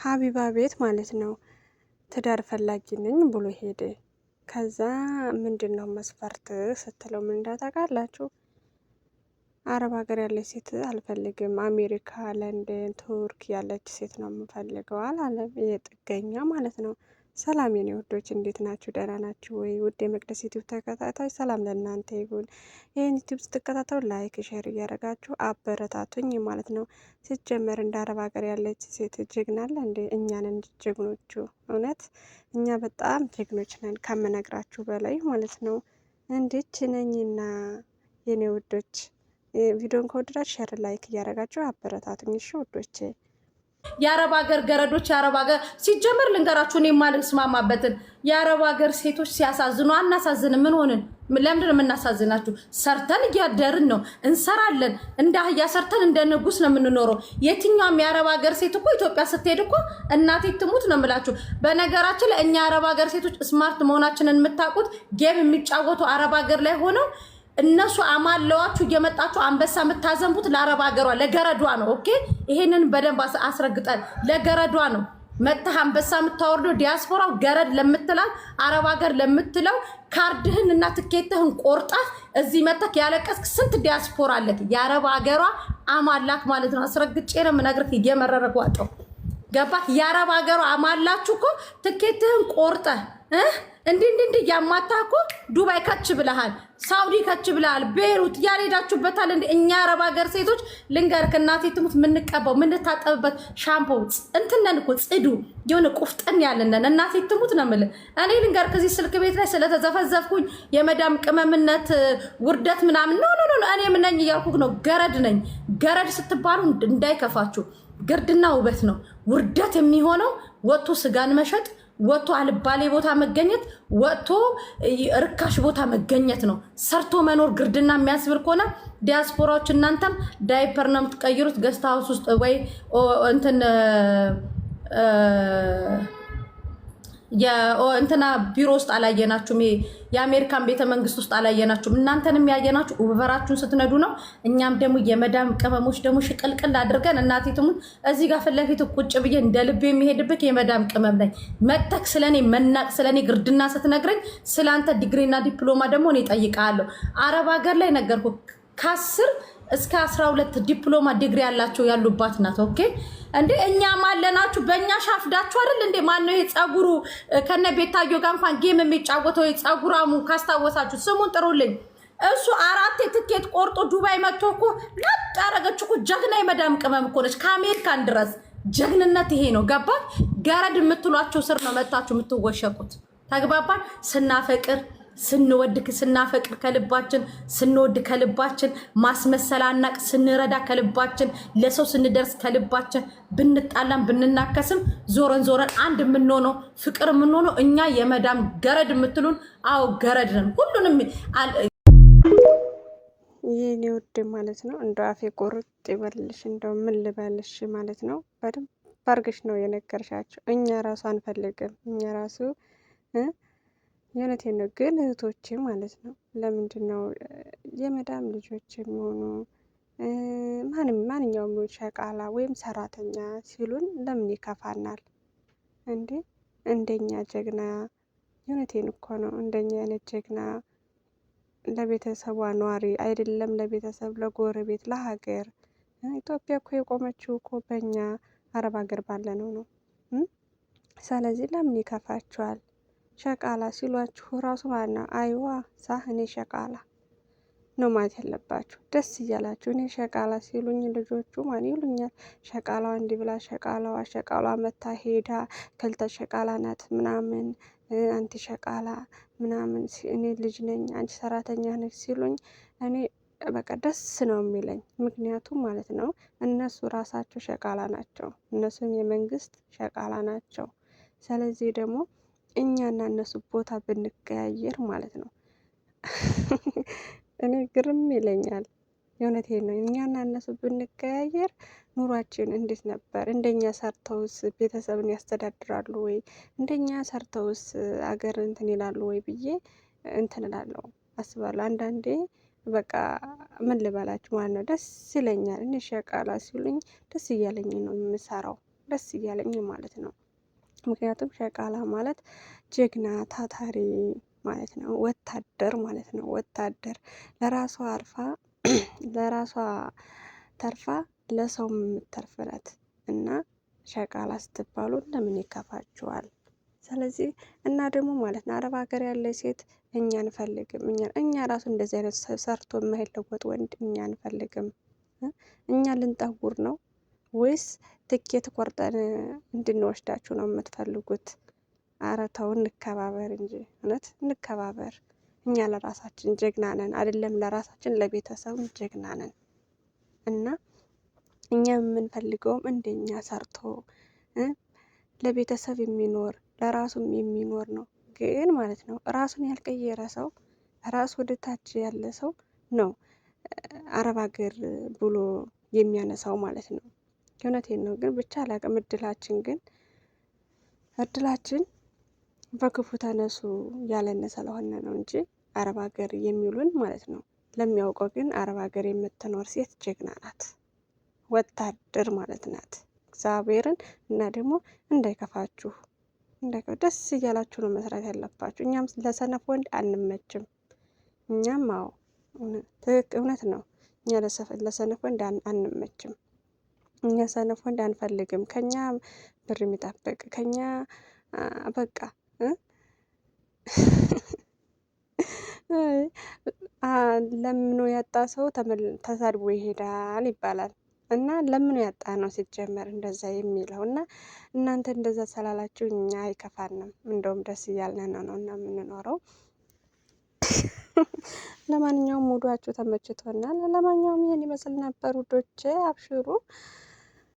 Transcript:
ሀቢባ ቤት ማለት ነው። ትዳር ፈላጊ ነኝ ብሎ ሄደ። ከዛ ምንድነው መስፈርት ስትለው ምን እንዳታውቃላችሁ? አረብ ሀገር ያለች ሴት አልፈልግም፣ አሜሪካ፣ ለንደን፣ ቱርክ ያለች ሴት ነው የምፈልገው አላለም። የጥገኛ ማለት ነው። ሰላም የኔ ውዶች እንዴት ናችሁ? ደህና ናችሁ ወይ? ውድ የመቅደስ ዩቲዩብ ተከታታዮች ሰላም ለእናንተ ይሁን። ይህን ዩቲዩብ ስትከታተሉ ላይክ፣ ሼር እያደረጋችሁ አበረታቱኝ ማለት ነው። ሲጀመር እንደ አረብ ሀገር ያለች ሴት ጀግና አለ እንዴ? እኛን እንጂ ጀግኖቹ፣ እውነት እኛ በጣም ጀግኖች ነን ከምነግራችሁ በላይ ማለት ነው። እንዴች ነኝና የኔ ውዶች ቪዲዮን ከወደዳችሁ ሼር ላይክ እያደረጋችሁ አበረታቱኝ እሺ ውዶቼ። የአረብ ሀገር ገረዶች የአረብ ሀገር ሲጀመር ልንገራችሁ እኔ የማልስማማበትን የአረብ ሀገር ሴቶች ሲያሳዝኑ አናሳዝንም። ምን ሆንን? ለምንድን ነው የምናሳዝናችሁ? ሰርተን እያደርን ነው፣ እንሰራለን። እንደ አህያ ሰርተን እንደ ንጉስ ነው የምንኖረው። የትኛውም የአረብ ሀገር ሴት እኮ ኢትዮጵያ ስትሄድ እኮ እናቴ ትሙት ነው የምላችሁ። በነገራችን ላይ እኛ የአረብ ሀገር ሴቶች ስማርት መሆናችንን የምታውቁት ጌም የሚጫወቱ አረብ ሀገር ላይ ሆነው እነሱ አማለዋችሁ እየመጣችሁ አንበሳ የምታዘንቡት ለአረብ ሀገሯ ለገረዷ ነው። ኦኬ ይሄንን በደንብ አስረግጠን ለገረዷ ነው መጥተህ አንበሳ የምታወርደው ዲያስፖራው ገረድ ለምትላል አረብ ሀገር ለምትለው ካርድህን እና ትኬትህን ቆርጣህ እዚህ መጥተህ ያለቀስክ ስንት ዲያስፖራ አለክ። የአረብ ሀገሯ አማላክ ማለት ነው። አስረግጬ ነው የምነግርህ። እየመረረክ ዋጠው ገባህ? የአረብ ሀገሯ አማላችሁ እኮ ትኬትህን ቆርጠህ እንዲህ ያማታህ እኮ ዱባይ ከች ብለሃል፣ ሳውዲ ከች ብለሃል፣ ቤሩት ያልሄዳችሁበታል። እኛ አረብ ሀገር ሴቶች ልንገርክ እናቴ ትሙት የምንቀባው የምንታጠብበት ሻምፖ እንትነን እኮ ጽዱ የሆነ ቁፍጥን ያለነን እናቴ ትሙት ነው የምልህ። እኔ ልንገርክ እዚህ ስልክ ቤት ላይ ስለተዘፈዘፍኩኝ የመዳም ቅመምነት ውርደት ምናምን ኖ እኔ ምን ነኝ እያልኩህ ነው። ገረድ ነኝ። ገረድ ስትባሉ እንዳይከፋችሁ፣ ግርድና ውበት ነው። ውርደት የሚሆነው ወጥቶ ስጋን መሸጥ፣ ወጥቶ አልባሌ ቦታ መገኘት፣ ወጥቶ ርካሽ ቦታ መገኘት ነው። ሰርቶ መኖር ግርድና የሚያስብል ከሆነ ዲያስፖራዎች እናንተም ዳይፐር ነው የምትቀይሩት ገስት ሃውስ ውስጥ ወይ እንትን እንትና ቢሮ ውስጥ አላየናችሁም። የአሜሪካን ቤተ መንግስት ውስጥ አላየናችሁም። እናንተንም ያየናችሁ ኡበራችሁን ስትነዱ ነው። እኛም ደግሞ የመዳም ቅመሞች ደግሞ ሽቅልቅል አድርገን እናቴ ትሙት እዚህ ጋር ፊት ለፊት ቁጭ ብዬ እንደ ልቤ የሚሄድብክ የመዳም ቅመም ነኝ። መተክ ስለኔ መናቅ ስለኔ ግርድና ስትነግረኝ ስለአንተ ዲግሪና ዲፕሎማ ደግሞ እኔ እጠይቃለሁ። አረብ ሀገር ላይ ነገርኩ ከ10 እስከ 12 ዲፕሎማ ዲግሪ ያላቸው ያሉባት ናት። ኦኬ እንዴ እኛ ማለናችሁ በእኛ ሻፍዳችሁ አይደል እንዴ? ማነው የፀጉሩ ከነ ቤታዮ ጋር እንኳን ጌም የሚጫወተው የፀጉራሙ ካስታወሳችሁ ስሙን ጥሩልኝ። እሱ 4 ትኬት ቆርጦ ዱባይ መጥቶ እኮ ለጥ ያረገችው እኮ ጀግና የመዳም ቅመም እኮ ነች። ከአሜሪካን ድረስ ጀግንነት ይሄ ነው። ገባን? ገረድ የምትሏቸው ስር ነው መታችሁ የምትወሸቁት። ተግባባን? ስናፈቅር ስንወድ ስናፈቅር ከልባችን ስንወድ ከልባችን ማስመሰል አናቅ፣ ስንረዳ ከልባችን ለሰው ስንደርስ ከልባችን ብንጣላም ብንናከስም ዞረን አንድ የምንሆነው ፍቅር የምንሆነው እኛ የመዳም ገረድ የምትሉን አዎ ገረድ ነን። ሁሉንም ይህኔ ውድ ማለት ነው። እንደው አፌ ቆርጥ ይበልሽ፣ እንደው ምን ልበልሽ ማለት ነው። በደንብ ባርግሽ ነው የነገርሻቸው። እኛ ራሱ አንፈልግም። እኛ ራሱ የእውነቴን ነው። ግን እህቶቼ ማለት ነው ለምንድን ነው የመዳም ልጆች የሚሆኑ ማንኛውም ሸቃላ ወይም ሰራተኛ ሲሉን ለምን ይከፋናል እንዴ? እንደኛ ጀግና የእውነቴን እኮ ነው። እንደኛ አይነት ጀግና ለቤተሰቧ ኗሪ አይደለም፣ ለቤተሰብ ለጎረቤት፣ ለሀገር ኢትዮጵያ እኮ የቆመችው እኮ በእኛ አረብ ሀገር ባለነው ነው። ስለዚህ ለምን ይከፋችኋል? ሸቃላ ሲሏችሁ ራሱ ማለት ነው አይዋ እኔ ሸቃላ ነው ማለት ያለባችሁ። ደስ እያላችሁ እኔ ሸቃላ ሲሉኝ ልጆቹ ማን ይሉኛል? ሸቃላዋ እንዲህ ብላ ሸቃላዋ መታ ሄዳ ከልተ ሸቃላ ናት ምናምን አንቲ ሸቃላ ምናምን እኔ ልጅ ነኝ አንቺ ሰራተኛ ነች ሲሉኝ እኔ በቃ ደስ ነው የሚለኝ። ምክንያቱም ማለት ነው እነሱ ራሳቸው ሸቃላ ናቸው፣ እነሱም የመንግስት ሸቃላ ናቸው። ስለዚህ ደግሞ እኛና እነሱ ቦታ ብንቀያየር ማለት ነው እኔ ግርም ይለኛል። የእውነቴን ነው። እኛና እነሱ ብንቀያየር ኑሯችን እንዴት ነበር? እንደኛ ሰርተውስ ቤተሰብን ያስተዳድራሉ ወይ? እንደኛ ሰርተውስ አገር እንትን ይላሉ ወይ ብዬ እንትን እላለሁ አስባለሁ። አንዳንዴ በቃ ምን ልበላችሁ ማለት ነው ደስ ይለኛል። እኔ ሸቃላ ሲሉኝ ደስ እያለኝ ነው የምሰራው። ደስ እያለኝ ማለት ነው። ምክንያቱም ሸቃላ ማለት ጀግና ታታሪ ማለት ነው። ወታደር ማለት ነው። ወታደር ለራሷ አርፋ ለራሷ ተርፋ ለሰው የምትተርፍ ናት እና ሸቃላ ስትባሉ ለምን ይከፋችኋል? ስለዚህ እና ደግሞ ማለት ነው አረብ ሀገር ያለ ሴት እኛ አንፈልግም። እኛ ራሱ እንደዚህ አይነት ሰርቶ የማይለወጥ ወንድ እኛ አንፈልግም። እኛ ልንጠጉር ነው ወይስ ትኬት ቆርጠን እንድንወስዳችሁ ነው የምትፈልጉት? አረ ተው እንከባበር እንጂ እውነት እንከባበር። እኛ ለራሳችን ጀግና ነን፣ አይደለም ለራሳችን ለቤተሰብ ጀግና ነን። እና እኛ የምንፈልገውም እንደኛ ሰርቶ ለቤተሰብ የሚኖር ለራሱም የሚኖር ነው። ግን ማለት ነው ራሱን ያልቀየረ ሰው ራሱ ወደ ታች ያለ ሰው ነው አረብ ሀገር ብሎ የሚያነሳው ማለት ነው። እውነቴን ነው። ግን ብቻ አላቅም። እድላችን በክፉ ተነሱ ያለን ስለሆነ ነው እንጂ አረብ ሀገር የሚውሉን ማለት ነው። ለሚያውቀው ግን አረብ ሀገር የምትኖር ሴት ጀግና ናት፣ ወታደር ማለት ናት። እግዚአብሔርን እና ደግሞ እንዳይከፋችሁ ደስ እያላችሁ ነው መስራት ያለባችሁ። እኛም ለሰነፍ ወንድ አንመችም። እኛም አዎ እውነት ነው። እኛ ለሰነፍ ወንድ አንመችም። እኛ ሰነፍ ወንድ አንፈልግም። ከኛ ብር የሚጠብቅ ከኛ በቃ ለምኖ ያጣ ሰው ተሳድቦ ይሄዳል ይባላል። እና ለምኖ ያጣ ነው ሲጀመር እንደዛ የሚለው እና እናንተ እንደዛ ስላላችሁ እኛ አይከፋንም። እንደውም ደስ እያልን ነው እና የምንኖረው። ለማንኛውም ሙዷችሁ ተመችቶናል። ለማንኛውም ይሄን ይመስል ነበር ውዶቼ፣ አብሽሩ።